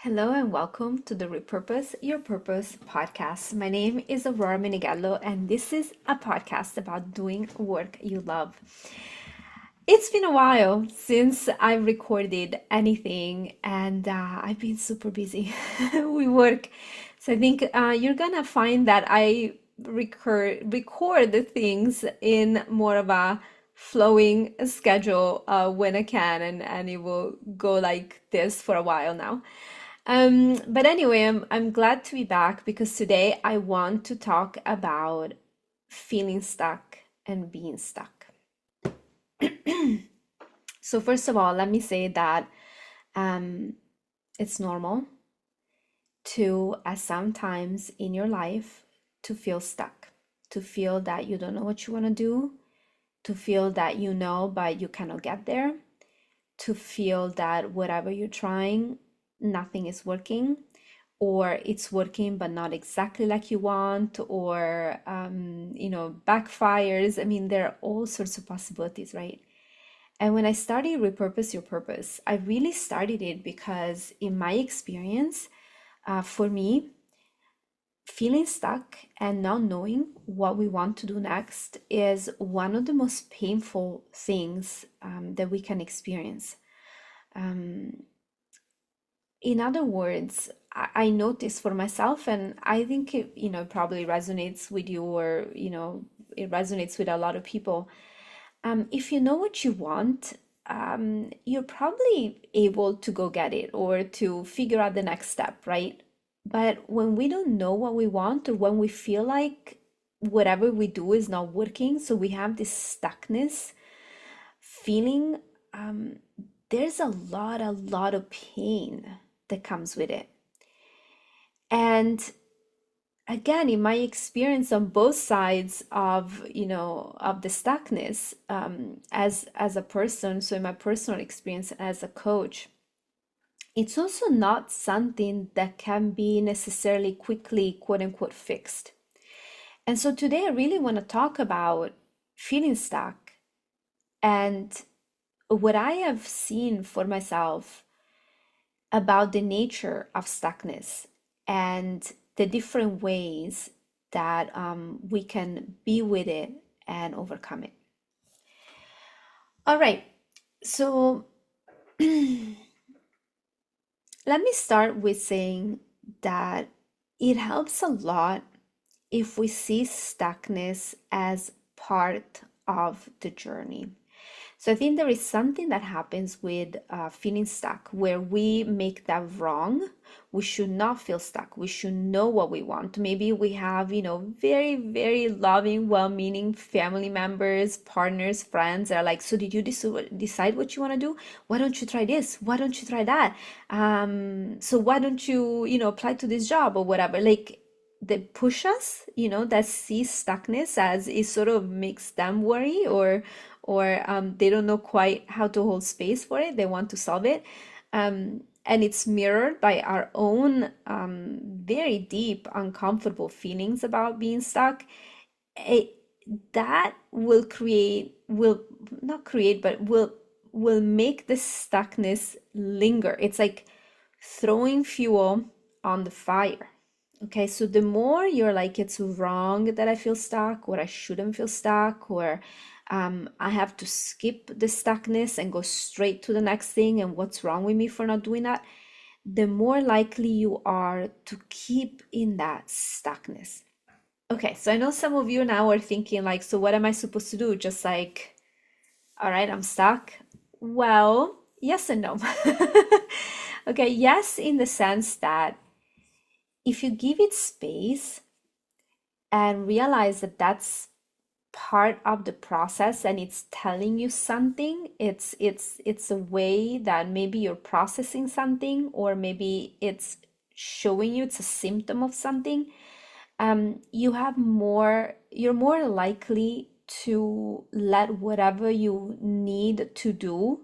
Hello and welcome to the Repurpose Your Purpose podcast. My name is Aurora Minigallo, and this is a podcast about doing work you love. It's been a while since I recorded anything, and I've been super busy with work. So I think you're gonna find that I record the things in more of a flowing schedule when I can, and it will go like this for a while now. But anyway, I'm glad to be back because today I want to talk about feeling stuck and being stuck. So first of all, let me say that um, it's normal to, at some times in your life, to feel stuck, to feel that you don't know what you want to do, to feel that you know but you cannot get there, to feel that whatever you're trying, nothing is working, or it's working but not exactly like you want, or backfires. I mean, there are all sorts of possibilities, right? And when I started Repurpose Your Purpose, I really started it because, in my experience, for me, feeling stuck and not knowing what we want to do next is one of the most painful things that we can experience. Um, in other words, I noticed for myself, and I think it probably resonates with you, or it resonates with a lot of people. If you know what you want, you're probably able to go get it or to figure out the next step, right? But when we don't know what we want, or when we feel like whatever we do is not working, so we have this stuckness feeling, um, there's a lot of pain that comes with it. And again, in my experience on both sides of the stuckness, as a person, so in my personal experience as a coach, it's also not something that can be necessarily quickly, quote unquote, fixed. And so today I really want to talk about feeling stuck and what I have seen for myself about the nature of stuckness and the different ways that we can be with it and overcome it. All right, so let me start with saying that it helps a lot if we see stuckness as part of the journey. So I think there is something that happens with feeling stuck where we make that wrong. We should not feel stuck. We should know what we want. Maybe we have, very, very loving, well-meaning family members, partners, friends that are like, so did you decide what you want to do? Why don't you try this? Why don't you try that? So why don't you, apply to this job or whatever? Like, they push us, that see stuckness as it sort of makes them worry, or they don't know quite how to hold space for it. They want to solve it. And it's mirrored by our own very deep, uncomfortable feelings about being stuck. It, that will not create, but will make the stuckness linger. It's like throwing fuel on the fire. Okay, so the more you're like, it's wrong that I feel stuck, or I shouldn't feel stuck, or I have to skip the stuckness and go straight to the next thing, and what's wrong with me for not doing that, the more likely you are to keep in that stuckness. Okay, so I know some of you now are thinking, like, so what am I supposed to do? Just like, all right, I'm stuck. Well, yes and no. Okay, yes, in the sense that if you give it space and realize that that's part of the process and it's telling you something, it's a way that maybe you're processing something, or maybe it's showing you it's a symptom of something, you're more likely to let whatever you need to do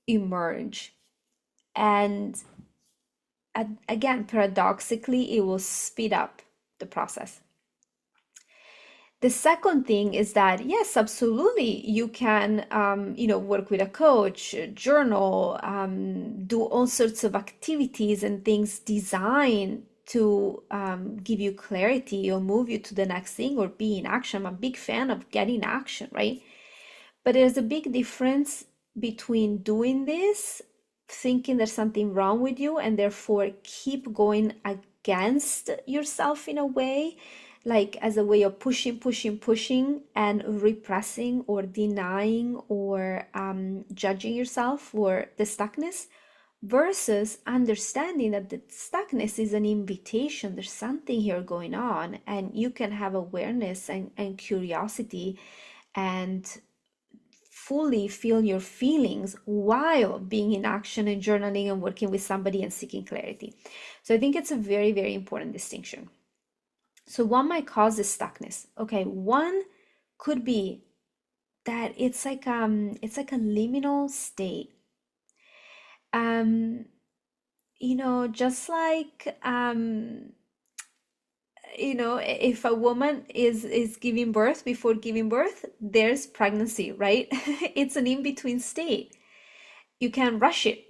emerge. And again, paradoxically, it will speed up the process. The second thing is that, yes, absolutely, you can, work with a coach, journal, do all sorts of activities and things designed to give you clarity or move you to the next thing or be in action. I'm a big fan of getting action, right? But there's a big difference between doing this, thinking there's something wrong with you, and therefore keep going against yourself in a way, like as a way of pushing, pushing, pushing, and repressing or denying or judging yourself for the stuckness, versus understanding that the stuckness is an invitation. There's something here going on, and you can have awareness and curiosity and fully feel your feelings while being in action and journaling and working with somebody and seeking clarity. So I think it's a very, very important distinction. So what might cause this stuckness? Okay, one could be that it's like a liminal state. Um, just like if a woman is giving birth, before giving birth there's pregnancy, right? It's an in-between state. You can't rush it.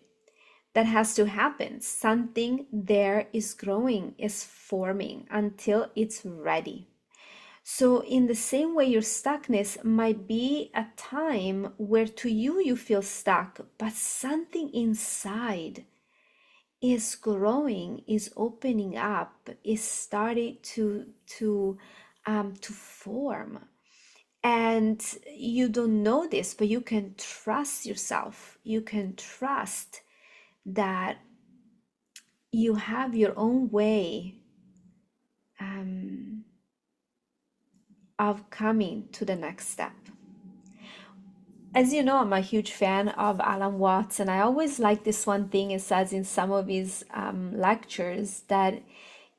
That has to happen. Something there is growing, is forming until it's ready. So in the same way, your stuckness might be a time where to you feel stuck, but something inside is growing, is opening up, is starting to form. And you don't know this, but you can trust yourself. You can trust that you have your own way um, of coming to the next step. As you know, I'm a huge fan of Alan Watts, and I always like this one thing it says in some of his lectures, that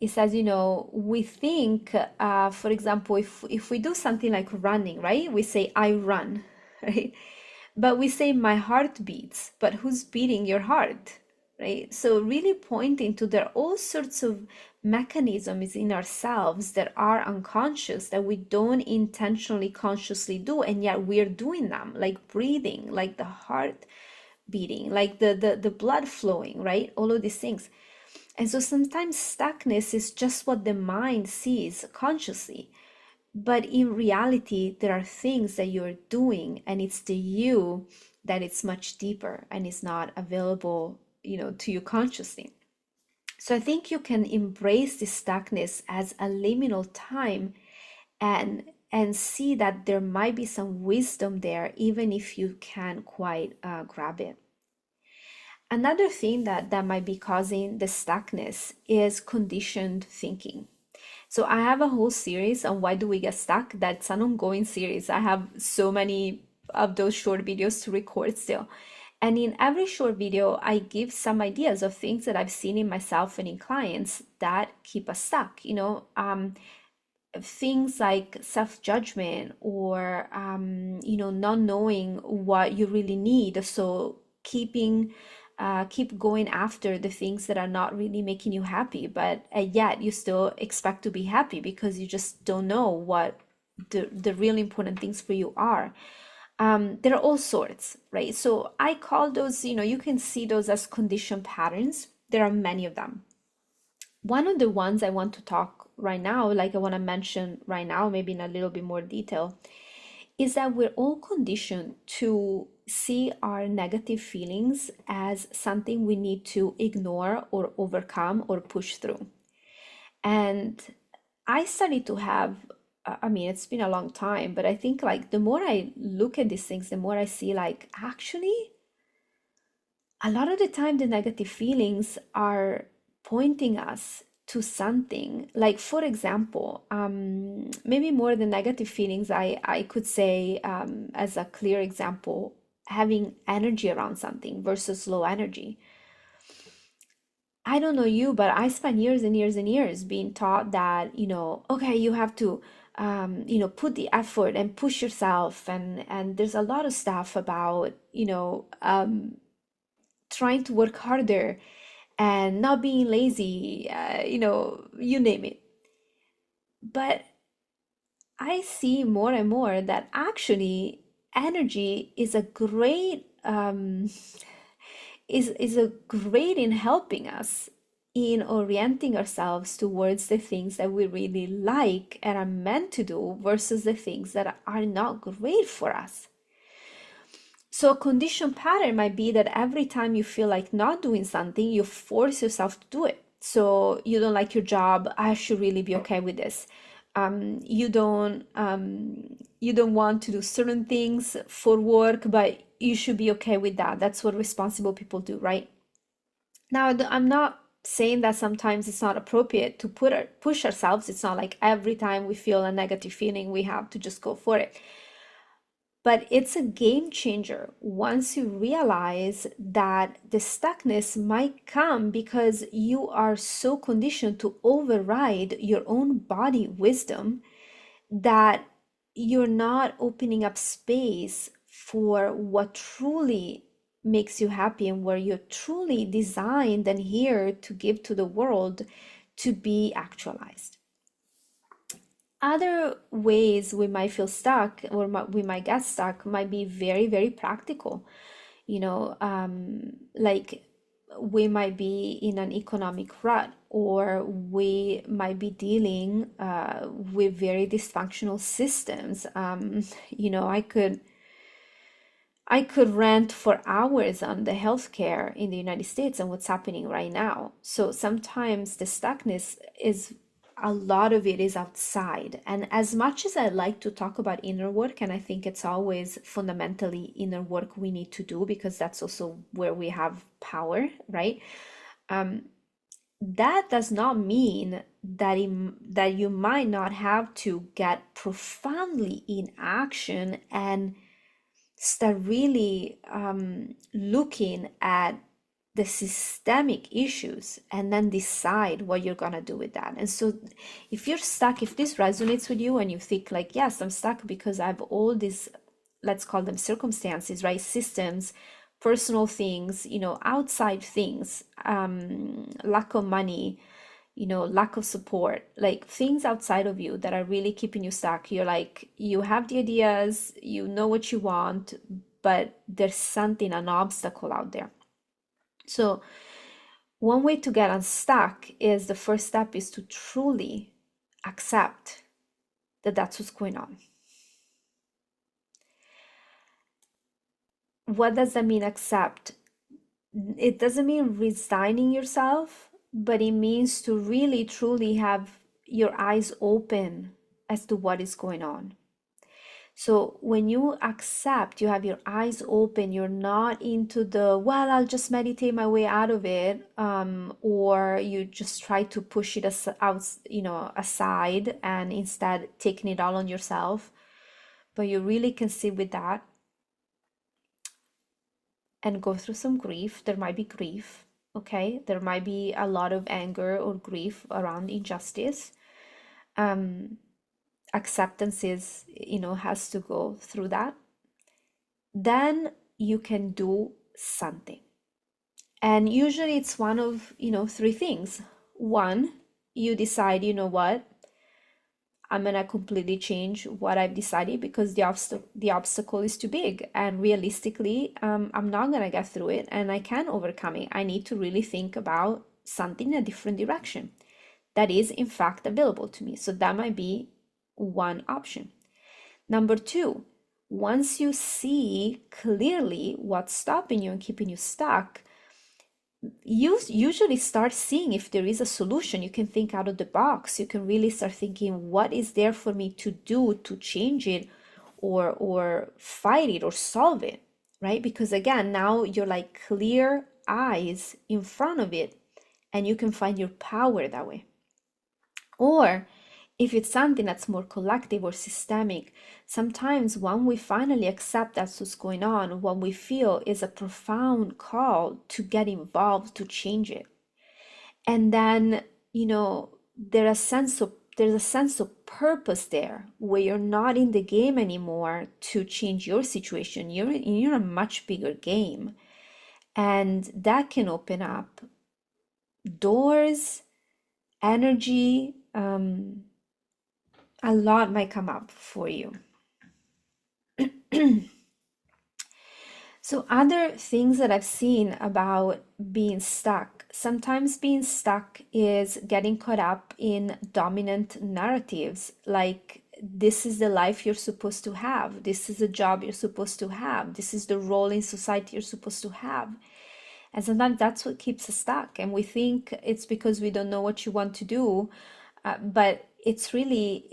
it says, we think, for example, if we do something like running, right? We say, I run, right? But we say, my heart beats, but who's beating your heart, right? So really pointing to there are all sorts of mechanisms in ourselves that are unconscious, that we don't intentionally consciously do, and yet we're doing them, like breathing, like the heart beating, like the blood flowing, right? All of these things. And so sometimes stuckness is just what the mind sees consciously. But in reality, there are things that you're doing, and it's the you that it's much deeper and is not available, to you consciously. So I think you can embrace this stuckness as a liminal time, and see that there might be some wisdom there, even if you can't quite grab it. Another thing that might be causing the stuckness is conditioned thinking. So I have a whole series on why do we get stuck. That's an ongoing series. I have so many of those short videos to record still. And in every short video, I give some ideas of things that I've seen in myself and in clients that keep us stuck. Things like self-judgment or not knowing what you really need. So keep going after the things that are not really making you happy, but yet you still expect to be happy because you just don't know what the really important things for you are. There are all sorts, right? So I call those, you can see those as conditioned patterns. There are many of them. One of the ones I want to talk right now, like I want to mention right now, maybe in a little bit more detail, is that we're all conditioned to see our negative feelings as something we need to ignore or overcome or push through. And I started to have, I mean, it's been a long time, but I think like the more I look at these things, the more I see like actually a lot of the time the negative feelings are pointing us to something. Like for example, maybe more than negative feelings, I could say, as a clear example, having energy around something versus low energy. I don't know you, but I spent years and years and years being taught that, okay, you have to put the effort and push yourself, and there's a lot of stuff about trying to work harder and not being lazy, you name it. But I see more and more that actually energy is a great is a great in helping us in orienting ourselves towards the things that we really like and are meant to do versus the things that are not great for us. So a conditioned pattern might be that every time you feel like not doing something, you force yourself to do it. So you don't like your job, I should really be okay with this. You don't want to do certain things for work, but you should be okay with that. That's what responsible people do, right? Now, I'm not saying that sometimes it's not appropriate to push ourselves. It's not like every time we feel a negative feeling, we have to just go for it. But it's a game changer once you realize that the stuckness might come because you are so conditioned to override your own body wisdom that you're not opening up space for what truly makes you happy and where you're truly designed and here to give to the world to be actualized. Other ways we might feel stuck or we might get stuck might be very, very practical. Like we might be in an economic rut, or we might be dealing with very dysfunctional systems. I could rant for hours on the healthcare in the United States and what's happening right now. So sometimes the stuckness is a lot of it is outside. And as much as I like to talk about inner work, and I think it's always fundamentally inner work we need to do because that's also where we have power, right? That does not mean that you might not have to get profoundly in action and start really looking at the systemic issues and then decide what you're gonna do with that. And so if you're stuck, if this resonates with you and you think like, yes, I'm stuck because I have all these, let's call them circumstances, right? Systems, personal things, outside things, lack of money, lack of support, like things outside of you that are really keeping you stuck. You're like, you have the ideas, you know what you want, but there's something, an obstacle out there. So one way to get unstuck is the first step is to truly accept that that's what's going on. What does that mean, accept? It doesn't mean resigning yourself, but it means to really truly have your eyes open as to what is going on. So when you accept, you have your eyes open, you're not into the, well, I'll just meditate my way out of it, or you just try to push it aside and instead taking it all on yourself. But you really can sit with that and go through some grief. There might be grief, okay? There might be a lot of anger or grief around injustice. Acceptance is, has to go through that. Then you can do something. And usually it's one of, three things. One, you decide, you know what? I'm gonna completely change what I've decided because the obstacle is too big, and realistically, I'm not gonna get through it, and I can overcome it. I need to really think about something in a different direction that is in fact available to me. So that might be one option. Number two, once you see clearly what's stopping you and keeping you stuck, you usually start seeing if there is a solution. You can think out of the box. You can really start thinking, what is there for me to do to change it or fight it or solve it, right? Because again, now you're like clear eyes in front of it and you can find your power that way. Or if it's something that's more collective or systemic, sometimes when we finally accept that's what's going on, what we feel is a profound call to get involved, to change it. And then, there's a sense of purpose there where you're not in the game anymore to change your situation. You're in a much bigger game. And that can open up doors, energy, a lot might come up for you. So, other things that I've seen about being stuck, sometimes being stuck is getting caught up in dominant narratives like, this is the life you're supposed to have, this is the job you're supposed to have, this is the role in society you're supposed to have. And sometimes that's what keeps us stuck. And we think it's because we don't know what you want to do. But it's really,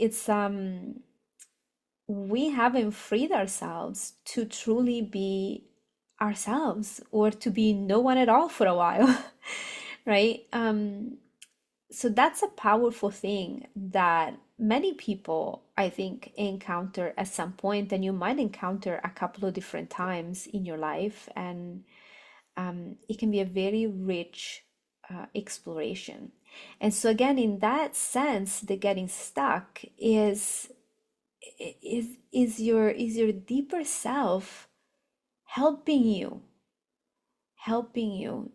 we haven't freed ourselves to truly be ourselves or to be no one at all for a while, right? So that's a powerful thing that many people, I think, encounter at some point, and you might encounter a couple of different times in your life, and it can be a very rich exploration. And so again, in that sense, the getting stuck is your deeper self helping you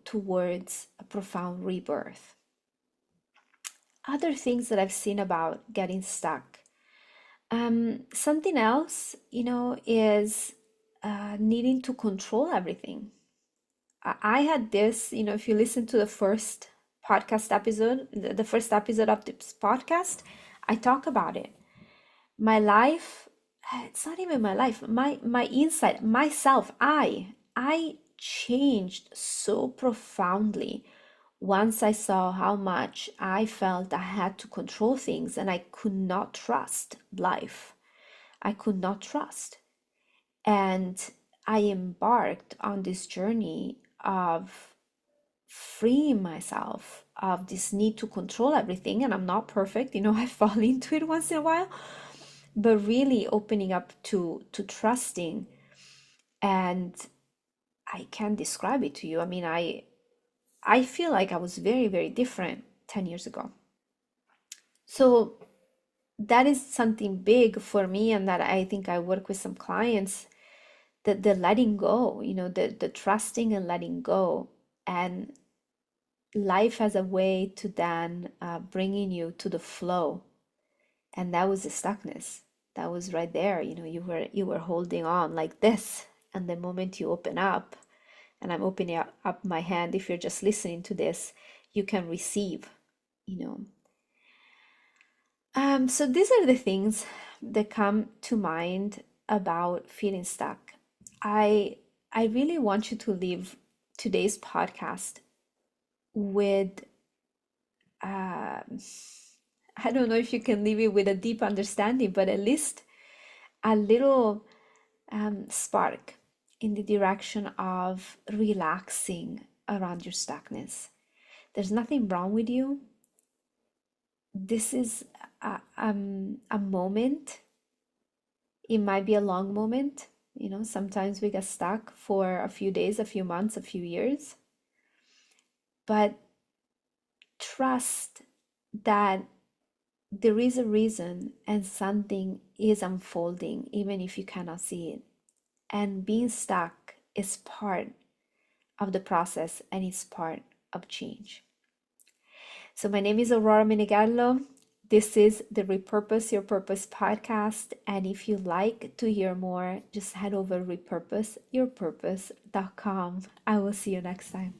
towards a profound rebirth. Other things that I've seen about getting stuck. Something else, is needing to control everything. I had this, if you listen to the first podcast episode, the first episode of this podcast, I talk about it. My life, it's not even my life, my inside, myself, I changed so profoundly once I saw how much I felt I had to control things and I could not trust life. I could not trust. And I embarked on this journey of freeing myself of this need to control everything. And I'm not perfect, I fall into it once in a while, but really opening up to trusting. And I can't describe it to you. I mean, I feel like I was very, very different 10 years ago. So that is something big for me, and that I think I work with some clients, that the letting go, the trusting and letting go. And life has a way to then bringing you to the flow. And that was the stuckness. That was right there. You were holding on like this. And the moment you open up, and I'm opening up my hand, if you're just listening to this, you can receive, you know. So these are the things that come to mind about feeling stuck. I I really want you to leave today's podcast with I don't know if you can leave it with a deep understanding, but at least a little spark in the direction of relaxing around your stuckness. There's nothing wrong with you. This is a moment. It might be a long moment. Sometimes we get stuck for a few days, a few months, a few years. But trust that there is a reason and something is unfolding, even if you cannot see it. And being stuck is part of the process, and it's part of change. So my name is Aurora Menegallo. This is the Repurpose Your Purpose podcast. And if you'd like to hear more, just head over repurposeyourpurpose.com. I will see you next time.